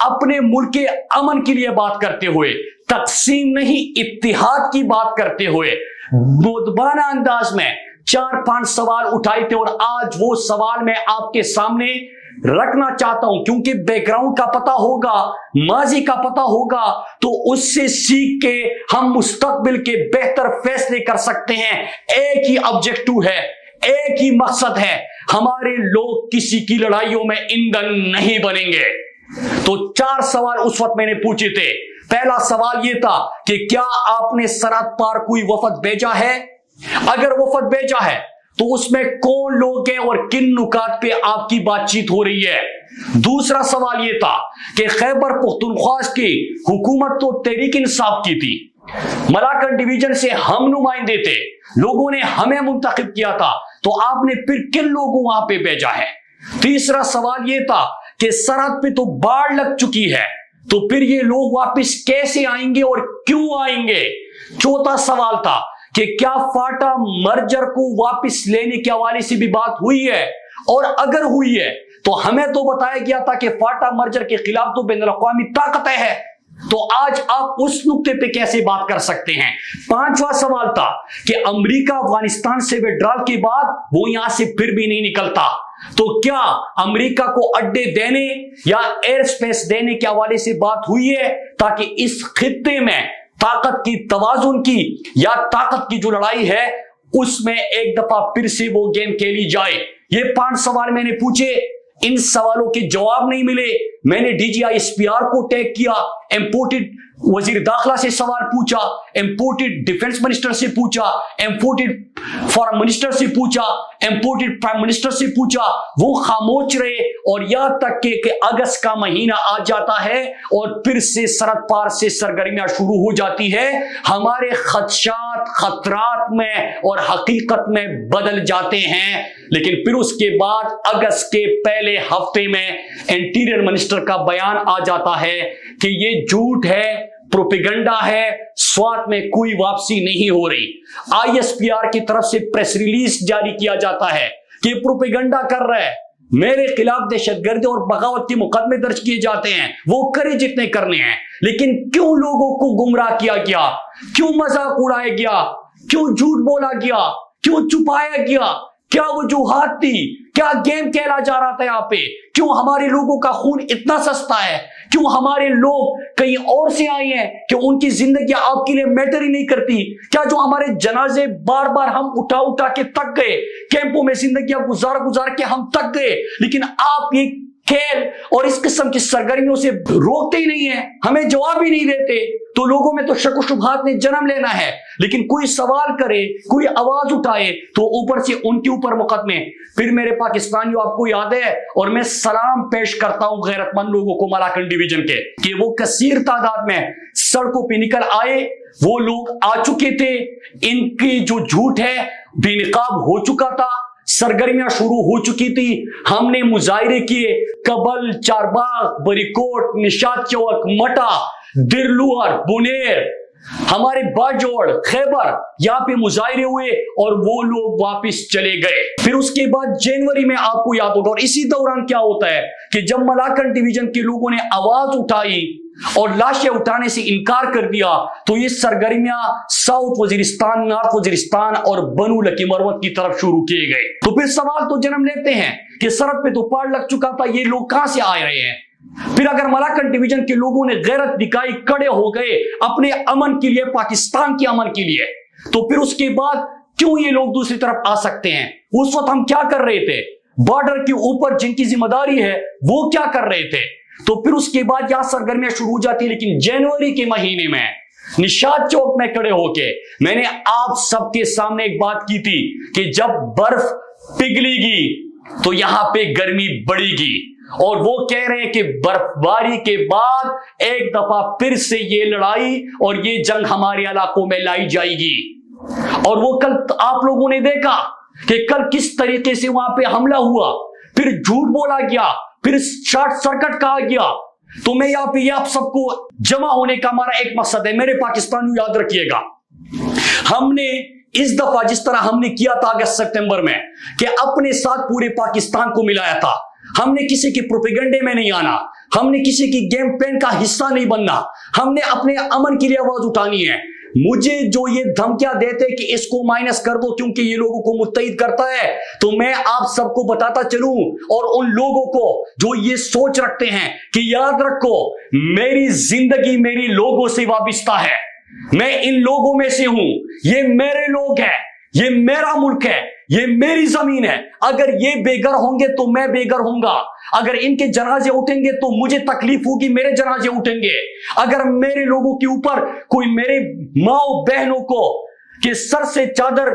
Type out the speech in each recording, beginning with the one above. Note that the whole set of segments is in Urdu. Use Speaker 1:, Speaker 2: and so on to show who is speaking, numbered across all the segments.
Speaker 1: اپنے ملک کے امن کے لیے بات کرتے ہوئے، تقسیم نہیں اتحاد کی بات کرتے ہوئے مؤدبانہ انداز میں 4-5 سوال اٹھائے تھے، اور آج وہ سوال میں آپ کے سامنے رکھنا چاہتا ہوں، کیونکہ بیک گراؤنڈ کا پتہ ہوگا، ماضی کا پتہ ہوگا، تو اس سے سیکھ کے ہم مستقبل کے بہتر فیصلے کر سکتے ہیں۔ ایک ہی آبجیکٹو ہے، ایک ہی مقصد ہے، ہمارے لوگ کسی کی لڑائیوں میں ایندھن نہیں بنیں گے۔ تو 4 سوال اس وقت میں نے پوچھے تھے۔ پہلا سوال یہ تھا کہ کیا آپ نے سرحد پار کوئی وفد بھیجا ہے؟ اگر وفد بھیجا ہے تو اس میں کون لوگ ہیں اور کن نکات پہ آپ کی بات چیت ہو رہی ہے؟ دوسرا سوال یہ تھا کہ خیبر پختونخوا کی حکومت تو تحریک انصاف کی تھی، ملاکنڈ ڈویژن سے ہم نمائندے تھے، لوگوں نے ہمیں منتخب کیا تھا، تو آپ نے پھر کن لوگوں وہاں پہ بھیجا ہے؟ تیسرا سوال یہ تھا کہ سرحد پہ تو باڑ لگ چکی ہے، تو پھر یہ لوگ واپس کیسے آئیں گے اور کیوں آئیں گے؟ چوتھا سوال تھا کہ کیا فاٹا مرجر کو واپس لینے کے حوالے سے بھی بات ہوئی ہے، اور اگر ہوئی ہے تو ہمیں تو بتایا گیا تھا کہ فاٹا مرجر کے خلاف تو بین الاقوامی طاقتیں ہیں، تو آج آپ اس نقطے پہ کیسے بات کر سکتے ہیں؟ پانچواں سوال تھا کہ امریکہ افغانستان سے وڈرال کے بعد وہ یہاں سے پھر بھی نہیں نکلتا، تو کیا امریکہ کو اڈے دینے یا ایئر سپیس دینے کے حوالے سے بات ہوئی ہے تاکہ اس خطے میں طاقت کی توازن کی یا طاقت کی جو لڑائی ہے اس میں ایک دفعہ پھر سے وہ گیم کھیلی جائے؟ یہ 5 سوال میں نے پوچھے، ان سوالوں کے جواب نہیں ملے۔ میں نے D G I S P R کو ٹیگ کیا، امپورٹڈ وزیر داخلہ سے سوال پوچھا، امپورٹڈ ڈیفنس منسٹر سے پوچھا، امپورٹڈ فارم منسٹر سے پوچھا، امپورٹڈ پرائم منسٹر سے پوچھا، وہ خاموش رہے، اور یہاں تک کہ اگست کا مہینہ آ جاتا ہے اور پھر سے سرحد پار سے سرگرمیاں شروع ہو جاتی ہے، ہمارے خدشات خطرات میں اور حقیقت میں بدل جاتے ہیں، لیکن پھر اس کے بعد اگست کے پہلے ہفتے میں انٹیریئر منسٹر کا بیان آ جاتا ہے کہ یہ جھوٹ ہے، پروپیگنڈا ہے، سوات میں کوئی واپسی نہیں ہو رہی۔ آئی ایس پی آر کی طرف سے پریس ریلیز جاری کیا جاتا ہے کہ پروپیگنڈا کر رہا ہے، میرے خلاف دہشت گردی اور بغاوت کے مقدمے درج کیے جاتے ہیں، وہ کرے جتنے کرنے ہیں، لیکن کیوں لوگوں کو گمراہ کیا گیا، کیوں مذاق اڑایا گیا، کیوں جھوٹ بولا گیا، کیوں چھپایا گیا، کیا وجوہات تھی، کیا گیم کھیلا جا رہا تھا یہاں پہ، کیوں ہمارے لوگوں کا خون اتنا سستا ہے، کیوں ہمارے لوگ کہیں اور سے آئے ہیں کہ ان کی زندگی آپ کے لیے میٹر ہی نہیں کرتی، کیا جو ہمارے جنازے بار بار ہم اٹھا اٹھا کے تک گئے، کیمپوں میں زندگیاں گزار کے ہم تک گئے، لیکن آپ یہ کھیل اور اس قسم کی سرگرمیوں سے روکتے ہی نہیں ہیں، ہمیں جواب ہی نہیں دیتے، تو لوگوں میں تو شک و شبہات نے جنم لینا ہے، لیکن کوئی سوال کرے، کوئی آواز اٹھائے تو اوپر سے ان کے اوپر مقدمے۔ پھر میرے پاکستانیوں، آپ کو یاد ہے، اور میں سلام پیش کرتا ہوں غیرت مند لوگوں کو ملاکنڈ ڈویژن کے، کہ وہ کثیر تعداد میں سڑکوں پہ نکل آئے، وہ لوگ آ چکے تھے، ان کی جو جھوٹ ہے بے نقاب ہو چکا تھا، سرگرمیاں شروع ہو چکی تھی، ہم نے مظاہرے کیے، کبل، چارباغ، بریکوٹ، نشاط چوک، مٹا، درلوار، بنیر، ہمارے باجوڑ، خیبر، یہاں پہ مظاہرے ہوئے اور وہ لوگ واپس چلے گئے۔ پھر اس کے بعد جنوری میں آپ کو یاد ہوگا، اور اسی دوران کیا ہوتا ہے کہ جب ملاکنڈ ڈویژن کے لوگوں نے آواز اٹھائی اور لاشیں اٹھانے سے انکار کر دیا، تو یہ سرگرمیاں ساؤتھ وزیرستان، نارتھ وزیرستان اور بنو لکی مروت کی طرف شروع کیے گئے۔ تو پھر سوال تو جنم لیتے ہیں کہ سرحد پہ تو پاڑ لگ چکا تھا، یہ لوگ کہاں سے آ رہے ہیں؟ پھر اگر ملاکنڈ ڈویژن کے لوگوں نے غیرت دکھائی، کڑے ہو گئے اپنے امن کے لیے، پاکستان کے امن کے لیے، تو پھر اس کے بعد کیوں یہ لوگ دوسری طرف آ سکتے ہیں؟ اس وقت ہم کیا کر رہے تھے؟ بارڈر کے اوپر جن کی ذمہ داری ہے وہ کیا کر رہے تھے؟ تو پھر اس کے بعد یہاں سرگرمیاں شروع ہو جاتی ہیں، لیکن جنوری کے مہینے میں نشاط چوک میں کھڑے ہو کے میں نے آپ سب کے سامنے ایک بات کی تھی کہ جب برف پگھلے گی تو یہاں پہ گرمی بڑھے گی، اور وہ کہہ رہے ہیں کہ برف باری کے بعد ایک دفعہ پھر سے یہ لڑائی اور یہ جنگ ہمارے علاقوں میں لائی جائے گی۔ اور وہ کل آپ لوگوں نے دیکھا کہ کل کس طریقے سے وہاں پہ حملہ ہوا، پھر جھوٹ بولا گیا، پھر شارٹ سرکٹ کہا گیا۔ تو میں یہاں پہ یہ آپ سب کو جمع ہونے کا ہمارا ایک مقصد ہے، میرے پاکستانیوں یاد رکھیے گا، ہم نے اس دفعہ جس طرح ہم نے کیا تھا اگست ستمبر میں کہ اپنے ساتھ پورے پاکستان کو ملایا تھا، ہم نے کسی کے پروپیگنڈے میں نہیں آنا, ہم نے کسی کی گیم پلان کا حصہ نہیں بننا, ہم نے اپنے امن کے لیے آواز اٹھانی ہے. مجھے جو یہ دھمکیاں دیتے کہ اس کو مائنس کر دو کیونکہ یہ لوگوں کو متحد کرتا ہے, تو میں آپ سب کو بتاتا چلوں, اور ان لوگوں کو جو یہ سوچ رکھتے ہیں کہ یاد رکھو میری زندگی میری لوگوں سے وابستہ ہے, میں ان لوگوں میں سے ہوں, یہ میرے لوگ ہیں, یہ میرا ملک ہے, یہ میری زمین ہے. اگر یہ بے گھر ہوں گے تو میں بے گھر ہوں گا, اگر ان کے جنازے اٹھیں گے تو مجھے تکلیف ہوگی, میرے جنازے اٹھیں گے. اگر میرے لوگوں کے اوپر کوئی میرے ماں بہنوں کو کہ سر سے چادر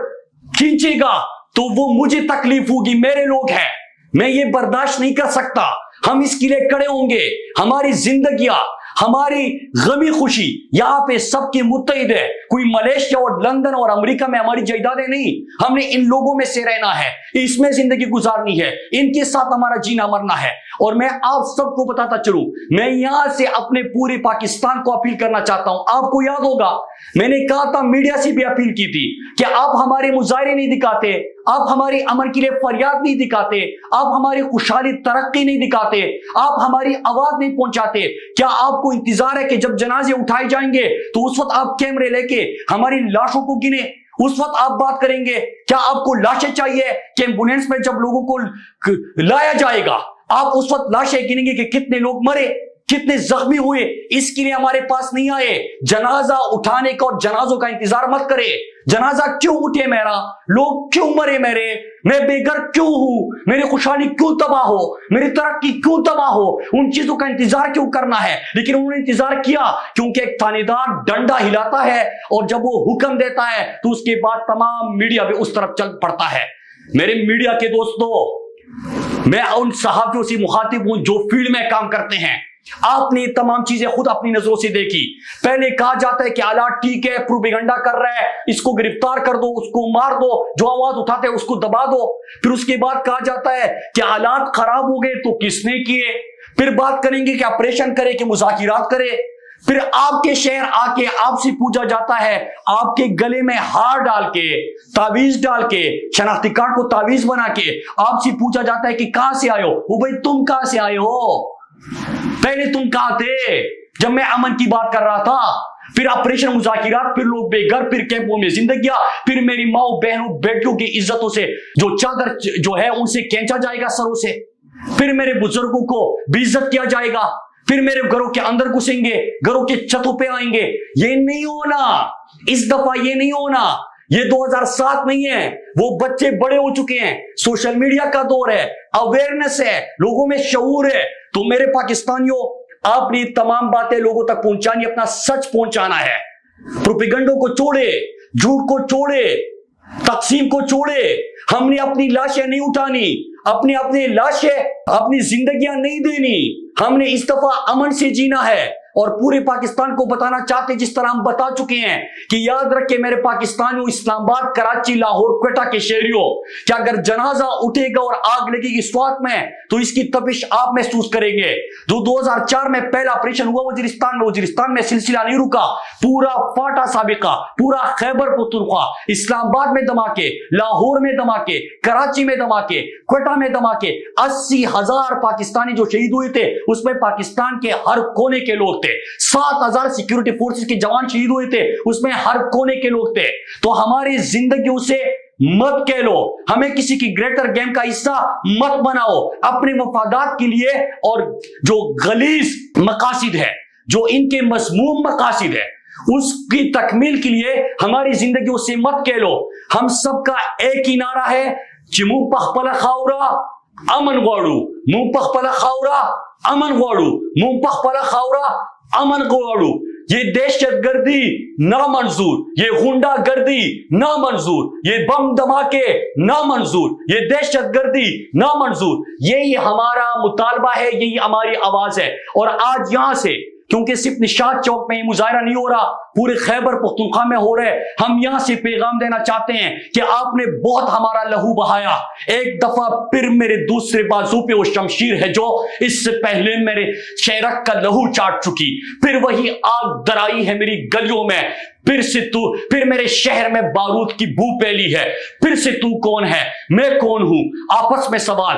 Speaker 1: کھینچے گا تو وہ مجھے تکلیف ہوگی, میرے لوگ ہیں, میں یہ برداشت نہیں کر سکتا. ہم اس کے لیے کھڑے ہوں گے. ہماری زندگیاں, ہماری غمی خوشی یہاں پہ سب کے متحد ہے. کوئی ملیشیا اور لندن اور امریکہ میں ہماری جائیدادیں نہیں, ہم نے ان لوگوں میں سے رہنا ہے, اس میں زندگی گزارنی ہے, ان کے ساتھ ہمارا جینا مرنا ہے. اور میں آپ سب کو بتاتا چلوں, میں یہاں سے اپنے پورے پاکستان کو اپیل کرنا چاہتا ہوں. آپ کو یاد ہوگا میں نے کہا تھا, میڈیا سے بھی اپیل کی تھی کہ آپ ہمارے مظاہرے نہیں دکھاتے, آپ ہماری امن کے لیے فریاد نہیں دکھاتے, آپ ہماری خوشحالی ترقی نہیں دکھاتے, آپ ہماری آواز نہیں پہنچاتے. کیا آپ کو انتظار ہے کہ جب جنازے اٹھائے جائیں گے تو اس وقت آپ کیمرے لے کے ہماری لاشوں کو گنے, اس وقت آپ بات کریں گے؟ کیا آپ کو لاشیں چاہیے کہ ایمبولینس میں جب لوگوں کو لایا جائے گا آپ اس وقت لاشیں گنیں گے کہ کتنے لوگ مرے, کتنے زخمی ہوئے؟ اس کے لیے ہمارے پاس نہیں آئے. جنازہ اٹھانے کا اور جنازوں کا انتظار مت کرے. جنازہ کیوں اٹھے میرا, لوگ کیوں مرے میرے, میں بے گھر کیوں ہوں, میری خوشحالی کیوں تباہ ہو, میری ترقی کیوں تباہ ہو, ان چیزوں کا انتظار کیوں کرنا ہے؟ لیکن انہوں نے انتظار کیا کیونکہ ایک تھانے دار ڈنڈا ہلاتا ہے اور جب وہ حکم دیتا ہے تو اس کے بعد تمام میڈیا بھی اس طرف چل پڑتا ہے. میرے میڈیا کے دوستو, میں ان صحافیوں سے مخاطب ہوں جو فیلڈ میں کام کرتے ہیں. آپ نے تمام چیزیں خود اپنی نظروں سے دیکھی. پہلے کہا جاتا ہے کہ حالات ٹھیک ہے, پروپیگنڈا کر رہا ہے, اس کو گرفتار کر دو, اس کو مار دو, جو آواز اٹھاتے ہیں اس کو دبا دو. پھر اس کے بعد کہا جاتا ہے کہ حالات خراب ہو گئے تو کس نے کیے. پھر بات کریں گے کہ آپریشن کرے کہ مذاکرات کرے. پھر آپ کے شہر آ کے آپ سے پوچھا جاتا ہے, آپ کے گلے میں ہار ڈال کے, تعویذ ڈال کے, شناختی کارڈ کو تعویذ بنا کے آپ سے پوچھا جاتا ہے کہ کہاں سے آئے ہو. وہ بھائی تم کہاں سے آئے ہو, پہلے تم کہاں تھے جب میں امن کی بات کر رہا تھا؟ پھر آپریشن مذاکرات, پھر لوگ بے گھر, پھر کیمپوں میں زندگیاں, پھر میری ماں بہنوں بیٹیوں کی عزتوں سے جو چادر جو ہے ان سے کھینچا جائے گا سروں سے, پھر میرے بزرگوں کو بے عزت کیا جائے گا, پھر میرے گھروں کے اندر گھسیں گے, گھروں کے چھتوں پہ آئیں گے. یہ نہیں ہونا, اس دفعہ یہ نہیں ہونا. یہ 2007 نہیں ہے, وہ بچے بڑے ہو چکے ہیں, سوشل میڈیا کا دور ہے, اویئرنس ہے, لوگوں میں شعور ہے. تو میرے پاکستانیوں, آپ نے تمام باتیں لوگوں تک پہنچانی, اپنا سچ پہنچانا ہے. پروپیگنڈوں کو چھوڑے, جھوٹ کو چھوڑے, تقسیم کو چھوڑے. ہم نے اپنی لاشیں نہیں اٹھانی, اپنی لاشیں, اپنی زندگیاں نہیں دینی. ہم نے اس دفعہ امن سے جینا ہے اور پورے پاکستان کو بتانا چاہتے, جس طرح ہم بتا چکے ہیں کہ یاد رکھے میرے پاکستانیوں, اسلام آباد, کراچی, لاہور, کوئٹہ کے شہریوں, کہ اگر جنازہ اٹھے گا اور آگ لگے گی سوات میں تو اس کی تپش آپ محسوس کریں گے. جو 2004 میں پہلا آپریشن ہوا وزیرستان میں سلسلہ نہیں رکا, پورا فاٹا سابقہ, پورا خیبر پختونخوا, اسلام آباد میں دھماکے, لاہور میں دھماکے, کراچی میں دھماکے, کوئٹہ میں دھماکے. 80,000 پاکستانی جو شہید ہوئے تھے اس میں پاکستان کے ہر کونے کے لوگ تھے. 7,000 سیکیورٹی فورسز کے جوان شہید ہوئے تھے, اس میں ہر کونے کے لوگ تھے. تو ہماری زندگیوں سے مت کہہ لو, ہمیں کسی کی گریٹر گیم کا حصہ مت بناؤ. اپنے مفادات کے لیے اور جو غلیظ مقاصد ہے, جو ان کے مذموم مقاصد ہے, اس کی تکمیل کے لیے ہماری زندگیوں سے مت کہہ لو. ہم سب کا ایک ہی نعرہ ہے, چمو پخ پلا خاورا امن غواړو, مون پخ پلا خاورا امن غواړو, مون پخ پلا خاورا امن غواړو. یہ دہشت گردی نامنظور, یہ غنڈہ گردی نامنظور, یہ بم دھماکے نامنظور, یہ دہشت گردی نامنظور. یہی ہمارا مطالبہ ہے, یہی ہماری آواز ہے. اور آج یہاں سے, کیونکہ صرف نشاط چوک میں مظاہرہ نہیں ہو رہا, پورے خیبر پختونخوا میں ہو رہے, ہم یہاں سے پیغام دینا چاہتے ہیں کہ آپ نے بہت ہمارا لہو بہایا. ایک دفعہ پھر میرے دوسرے بازو پہ وہ شمشیر ہے جو اس سے پہلے میرے شہرک کا لہو چاٹ چکی, پھر وہی آگ درائی ہے میری گلیوں میں. پھر میرے شہر میں بارود کی بو پھیلی ہے. پھر سے تو کون ہے, میں کون ہوں, آپس میں سوال.